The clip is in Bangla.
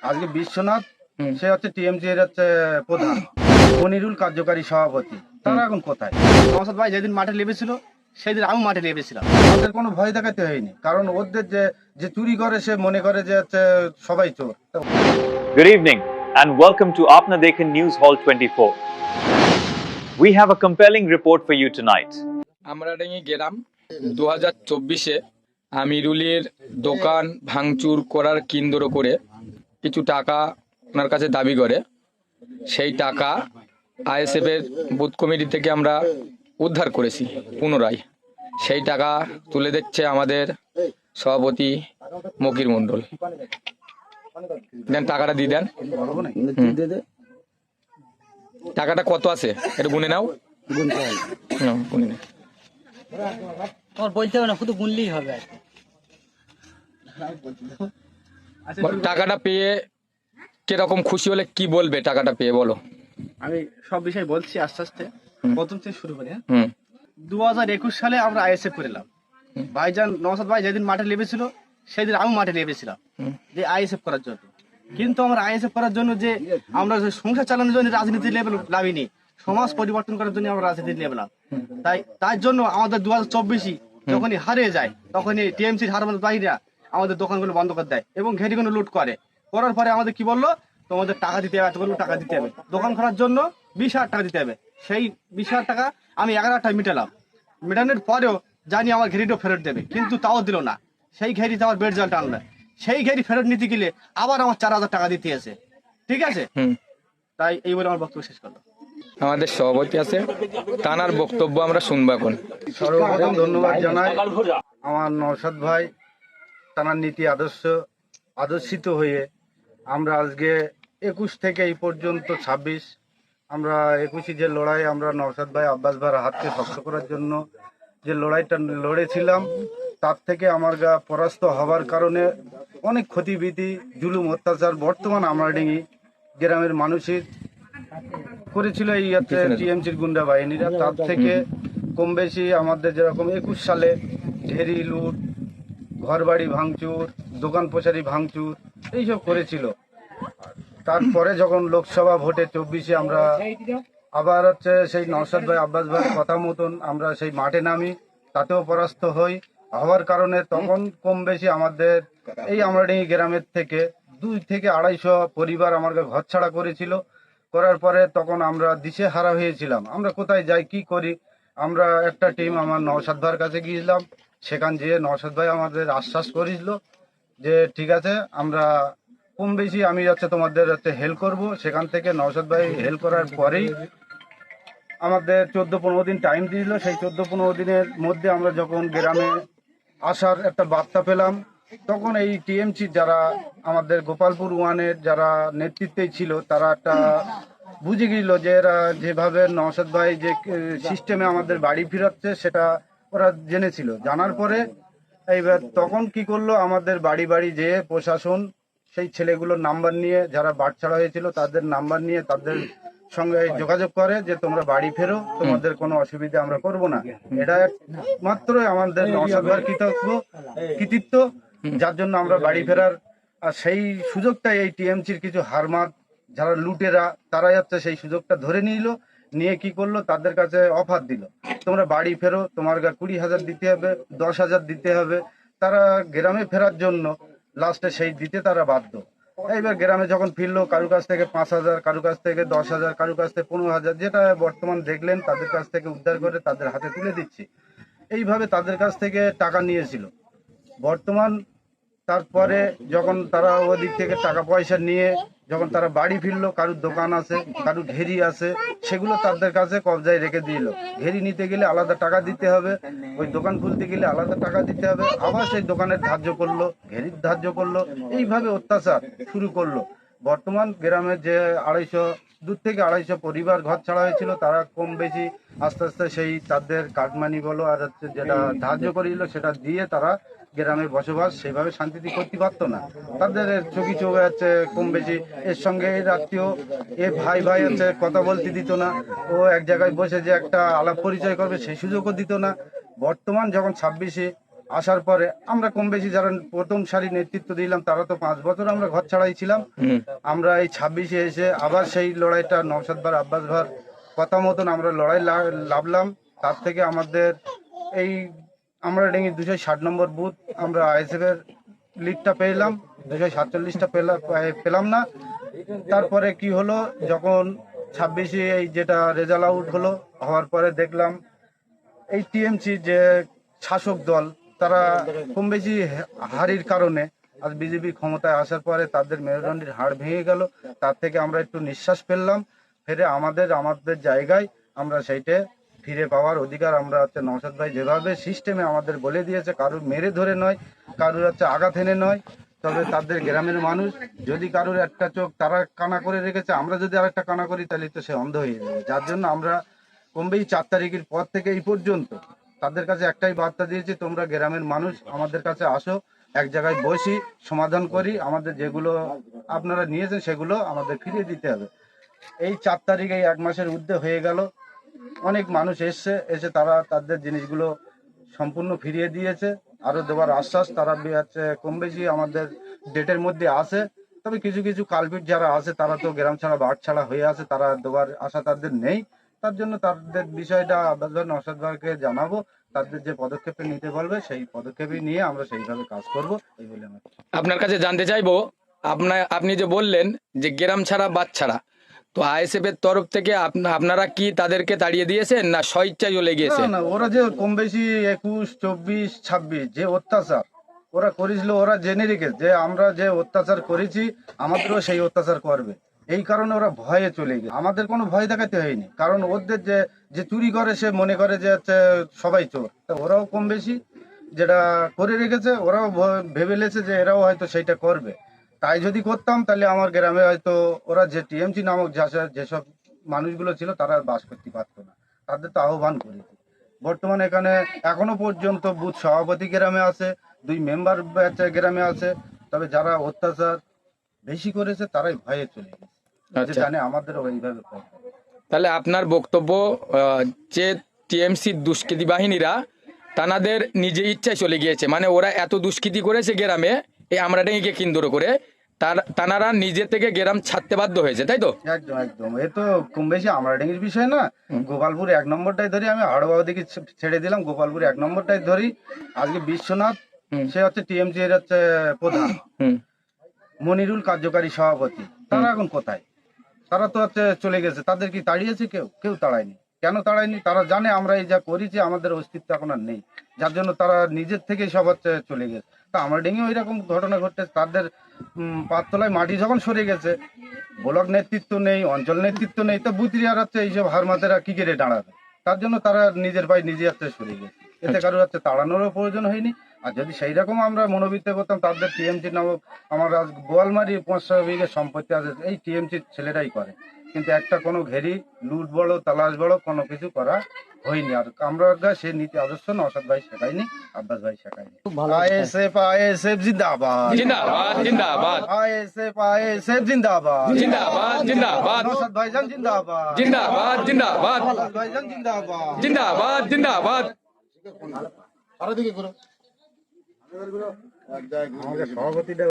আজকে বিশ্বনাথ সে হচ্ছে টিএমসি এর হচ্ছে প্রধান, মনিরুল কার্যকারী সভাপতি, তারা এখন কোথায়? নওশাদ ভাই যেদিন মাঠে নেমেছিল সেদিন আমি মাঠে নেমেছিলাম। ওদের কোনো ভয় দেখাতে হয়নি, কারণ ওদের যে যে চুরি করে সে মনে করে যে হচ্ছে সবাই চোর। Good evening and welcome to Apna Dekhan News Hall 24. We have a compelling report for you tonight. আমরাডাঙ্গি গ্রাম 2024-এ আমিরুলের দোকান ভাঙচুর করার কেন্দ্র করে কিছু টাকা ওনার কাছে দাবি করে। সেই টাকা আইএসএফ এর বুথ কমিটি থেকে আমরা উদ্ধার করেছি পুনরায়। সেই টাকা তুলে দিচ্ছে আমাদের সভাপতি মকির মণ্ডল। দেন টাকাটা দিয়ে দেন। টাকাটা কত আছে এটা গুনে নাও। গুনে নাও। তোমার বলতে হবে না, শুধু গুনলেই হবে। টাকাটা পেয়ে কিরকম খুশি হলে কি বলবে? টাকাটা পেয়ে বলো। আমি সব বিষয় বলছি আস্তে আস্তে, প্রথম থেকে শুরু করি। 2021 সালে আমরা আইএসএফ করেলাম। ভাইজান নওশাদ ভাই যেদিন মাঠে নেমেছিল সেদিন আমি মাঠে নেমেছিলাম যে আইএসএফ করার জন্য। কিন্তু আমরা আইএসএফ করার জন্য যে আমরা সংসার চালানোর জন্য রাজনীতি লেভেল লাভিনি, সমাজ পরিবর্তন করার জন্য আমরা রাজনীতি লেভেলাম। তাই জন্য আমাদের 2024 যখনই হারিয়ে যায় তখনই টিএমসির হারমানের বাহিনীরা আমাদের দোকানগুলো বন্ধ করে দেয় এবং ঘেরিগুলো লুট করার পরে আমাদের কি বললো, তোমাদের টাকা দিতে হবে, এতগুলো টাকা দিতে হবে, দোকান খোলার জন্য 20,000 টাকা দিতে হবে। সেই 20,000 টাকা আমি 11 মিটালাম। মেটানোর পরেও জানি আমার ঘেরিটাও ফেরত দেবে, কিন্তু তাও দিল না। সেই ঘেরিতে আমার বেড জল টানলো, সেই ঘেরি ফেরত নিতে গেলে আবার আমার 4,000 টাকা দিতে আছে। ঠিক আছে, তাই এই বলে আমার বক্তব্য শেষ করলো। আমাদের সভাপতি আছে, তানার বক্তব্য আমরা শুনবো এখন। সর্বপ্রথম ধন্যবাদ জানাই আমার নওশাদ ভাই, তার নীতি আদর্শিত হয়ে আমরা আজকে 21 থেকে এই পর্যন্ত 26 আমরা 21 যে লড়াই আমরা নওশাদ ভাই আব্বাস ভাইয়ের হাতকে শক্ত করার জন্য যে লড়াইটা লড়েছিলাম, তার থেকে আমার গা পরাস্ত হবার কারণে অনেক ক্ষতিবিধি, জুলুম, অত্যাচার বর্তমান আমরাডিঙ্গি গ্রামের মানুষের করেছিল এই টিএমসির গুন্ডা বাহিনীরা। তার থেকে কম বেশি আমাদের যেরকম 21 সালে ঢেরি লুট, ঘরবাড়ি ভাঙচুর, দোকান পোশারি ভাঙচুর এইসব করেছিল। তারপরে যখন লোকসভা ভোটে 24-এ আমরা আবার হচ্ছে সেই নওশাদ ভাই আব্বাস ভাইয়ের কথা মতন আমরা সেই মাঠে নামি, তাতেও পরাস্ত হই। হওয়ার কারণে তখন কম বেশি আমাদের এই আমরাডিঙ্গি গ্রামের থেকে 2 থেকে 250 পরিবার আমার ঘর ছাড়া করেছিল। করার পরে তখন আমরা দিশেহারা হয়েছিলাম, আমরা কোথায় যাই কি করি। আমরা একটা টিম আমার নওশাদ ভাইয়ের কাছে গিয়েছিলাম, সেখান যেয়ে নওশাদ ভাই আমাদের আশ্বাস করেছিল যে ঠিক আছে আমরা কম বেশি আমি তোমাদের হেল্প করব। সেখান থেকে নওশাদ ভাই হেল্প করার পরেই আমাদের 14-15 দিন টাইম দিল। সেই 14-15 দিনের মধ্যে আমরা যখন গ্রামে আসার একটা বার্তা পেলাম, তখন এই টিএমসি যারা আমাদের গোপালপুর ওয়ানের যারা নেতৃত্বে ছিল তারা একটা বুঝে গেল যে এরা যেভাবে নওশাদ ভাই যে সিস্টেমে আমাদের বাড়ি ফিরাচ্ছে সেটা ওরা জেনেছিল। জানার পরে এইবার তখন কি করলো, আমাদের বাড়ি বাড়ি যেয়ে প্রশাসন সেই ছেলেগুলোর নাম্বার নিয়ে, যারা বাড়ি ছাড়া হয়েছিল তাদের নাম্বার নিয়ে তাদের সঙ্গে যোগাযোগ করে যে তোমরা বাড়ি ফেরো, তোমাদের কোনো অসুবিধা আমরা করব না। এটা মাত্রই আমাদের নওশাদ ভাইয়ের কৃতিত্ব, যার জন্য আমরা বাড়ি ফেরার আর সেই সুযোগটাই এই টিএমসির কিছু হারমাত যারা লুটেরা তারাই সেই সুযোগটা ধরে নিয়ে কি করলো, তাদের কাছে অফার দিল তোমরা বাড়ি ফেরো, তোমার 20,000 দিতে হবে, 10,000 দিতে হবে। তারা গ্রামে ফেরার জন্য লাস্টে সেই দিতে তারা বাধ্য। এইবার গ্রামে যখন ফিরলো, কারু কাছ থেকে 5,000, কারু কাছ থেকে 10,000, কারু কাছ থেকে 15,000, যেটা বর্তমান দেখলেন তাদের কাছ থেকে উদ্ধার করে তাদের হাতে তুলে দিচ্ছি। এইভাবে তাদের কাছ থেকে টাকা নিয়েছিল। বর্তমান তারপরে যখন তারা ওদিক থেকে টাকা পয়সা নিয়ে যখন তারা বাড়ি ফিরলো, কারুর দোকান আছে, কারুর ঘেরি আছে, সেগুলো তাদের কাছে কবজায় রেখে দিল। ঘেরি নিতে গেলে আলাদা টাকা দিতে হবে, ওই দোকান খুলতে গেলে আলাদা টাকা দিতে হবে, আবার সেই দোকানের ধার্য করলো, ঘেরির ধার্য করলো, এইভাবে অত্যাচার শুরু করলো। বর্তমান গ্রামের যে 2 থেকে 250 পরিবার ঘর ছাড়া হয়েছিল, তারা কম বেশি আস্তে আস্তে সেই তাদের কাটমানি বলো আর যেটা ধার্য করেছিল সেটা দিয়ে তারা গ্রামে বসবাস সেভাবে শান্তিতে করতে পারতো না। তাদের চোখে কম বেশি এর সঙ্গে এই রাত্রিও ভাই কথা বলতে দিত না। ও এক জায়গায় বসে যে একটা আলাপ পরিচয় করবে সেই সুযোগও দিত না। বর্তমান যখন 26-এ আসার পরে আমরা কম বেশি যারা প্রথম সারি নেতৃত্ব দিলাম তারা তো 5 বছর আমরা ঘর ছাড়াই ছিলাম। আমরা এই 26-এ এসে আবার সেই লড়াইটা নওশাদ ভাই আব্বাস ভাই কথা মতন আমরা লড়াই লাভলাম। তার থেকে আমাদের এই আমরা ডেঙ্গি 260 নম্বর বুথ আমরা আইএসএফ এর লিডটা পেলাম, 247টা পেলাম না। তারপরে কি হলো, যখন 26-এ এই যেটা রেজাল্ট আউট হলো, হওয়ার পরে দেখলাম এই টিএমসি যে শাসক দল তারা কম বেশি হারির কারণে আজ বিজেপি ক্ষমতায় আসার পরে তাদের মেরুদণ্ডের হাড় ভেঙে গেল। তার থেকে আমরা একটু নিঃশ্বাস ফেললাম, ফিরে আমাদের জায়গায় আমরা সেইটা ফিরে পাওয়ার অধিকার আমরা হচ্ছে নওশাদ ভাই যেভাবে সিস্টেমে আমাদের বলে দিয়েছে, কারুর মেরে ধরে নয়, কারুর হচ্ছে আঘাত এনে নয়। তবে তাদের গ্রামের মানুষ যদি কারুর একটা চোখ তারা কানা করে রেখেছে, আমরা যদি আরেকটা কানা করি তাহলে তো সে অন্ধ হয়ে যাবে। যার জন্য আমরা কমবেই 4 তারিখের পর থেকে এই পর্যন্ত তাদের কাছে একটাই বার্তা দিয়েছি, তোমরা গ্রামের মানুষ আমাদের কাছে আসো, এক জায়গায় বসি, সমাধান করি, আমাদের যেগুলো আপনারা নিয়েছেন সেগুলো আমাদের ফিরিয়ে দিতে হবে। এই 4 তারিখ এই 1 মাসের ঊর্ধ্বে হয়ে গেল, অনেক মানুষ এসে তারা তাদের জিনিসগুলো সম্পূর্ণ ফিরিয়ে দিয়েছে। আরো দেওয়ার আশ্বাস তারা হচ্ছে কম বেশি আমাদের ডেটের মধ্যে আছে। তবে কিছু কিছু কালপিট যারা আছে তারা তো গ্রাম ছাড়া বাড় ছাড়া হয়ে আছে, তারা দেওয়ার আশা তাদের নেই। তার জন্য তাদের বিষয়টা নওশাদ ভাইকে জানাবো, তাদের যে পদক্ষেপে নিতে বলবে সেই পদক্ষেপই নিয়ে আমরা সেইভাবে কাজ করব, এই বলে আমার। আপনার কাছে জানতে চাইবো, আপনি যে বললেন যে গ্রাম ছাড়া বাদ ছাড়া, তো আইএসএফ এর তরফ থেকে আপনারা কি তাদেরকে তাড়িয়ে দিয়েছেন না স্বইচ্ছায় চলে গিয়েছে? না, ওরা যে কম বেশি 21, 24, 26 যে অত্যাচার ওরা করেছিল, ওরা জেনে রেখেছে যে আমরা যে অত্যাচার করেছি আমাদেরও সেই অত্যাচার করবে। এই কারণে ওরা ভয়ে চলে গেছে, আমাদের কোনো ভয় দেখাতে হয়নি। কারণ ওদের যে চুরি করে সে মনে করে যে হচ্ছে সবাই চোর, তা ওরাও কম বেশি যেটা করে রেখেছে, ওরাও ভেবে লেছে যে এরাও হয়তো সেইটা করবে। তাই যদি করতাম তাহলে আমার গ্রামে হয়তো ওরা যে টিএমসি নামক যেসব মানুষগুলো ছিল তারা আর বাস করতে পারতো না, তাদের তো আহ্বান করেছি। বর্তমানে এখানে এখনো পর্যন্ত বুথ সভাপতি গ্রামে আছে, 2 মেম্বার গ্রামে আছে। তবে যারা অত্যাচার বেশি করেছে তারাই ভয়ে চলে গেছে, যে জানে আমাদেরও এইভাবে করবে। তাহলে আপনার বক্তব্য যে টিএমসি দুষ্কৃতী বাহিনীরা তানাদের নিজে ইচ্ছায় চলে গিয়েছে, মানে ওরা এত দুষ্কৃতি করেছে গ্রামে এই আমরাডাঙ্গিকে কেন্দ্র করে, তানারা নিজে থেকে গ্রাম ছাড়তে বাধ্য হয়েছে, তাই তো? একদম একদম, এ তো কম বেশি আমরাডাঙ্গির বিষয় না। গোপালপুর 1 নম্বরটাই ধরি, আমি হাড়বাও দিকে ছেড়ে দিলাম, গোপালপুর 1 নম্বরটাই ধরি। আজকে বিশ্বনাথ সে হচ্ছে টিএমসি এর হচ্ছে প্রধান, মনিরুল কার্যকারী সভাপতি, তারা এখন কোথায়? তারা তো হচ্ছে চলে গেছে। তাদের কি তাড়িয়েছে? কেউ তাড়ায়নি। কেন তাড়ায়নি? তারা জানে আমরা এই যা করেছি আমাদের অস্তিত্ব এখন আর নেই, যার জন্য তারা নিজের থেকেই সব হচ্ছে চলে গেছে। তা আমরা ডেঙ্গে ওই রকম ঘটনা ঘটতেছে, তাদের পাততলায় মাটি যখন সরে গেছে, ব্লক নেতৃত্ব নেই, অঞ্চল নেতৃত্ব নেই, তো বুথরিয়ার হচ্ছে এইসব হারমাতেরা কি করে দাঁড়াবে? তার জন্য তারা নিজের পায়ে নিজে হচ্ছে সরে গেছে, এতে কারোর হচ্ছে তাড়ানোরও প্রয়োজন হয়নি। আর যদি সেই রকম আমরা মনোবৃত্তি করতাম, তাদের টিএমসি নামক আমার বোয়ালমারি 500 বিঘে সম্পত্তি আছে, এই টিএমসি ছেলেরাই করে। কিন্তু একটা কোনো ঘেরি লুট বড় তালাশ বড় কোনো কিছু করা হয়নি। আর আমরা সে নীতি আদর্শ নওশাদ ভাই শেখায়নি, আব্বাস ভাই শেখায়নি। আইএসএফ জিন্দাবাদ, জিন্দাবাদ জিন্দাবাদ আইএসএফ জিন্দাবাদ, জিন্দাবাদ জিন্দাবাদ নওশাদ ভাইজান জিন্দাবাদ, জিন্দাবাদ জিন্দাবাদ আব্বাস ভাইজান জিন্দাবাদ, জিন্দাবাদ জিন্দাবাদ। আমাদের সভাপতিটা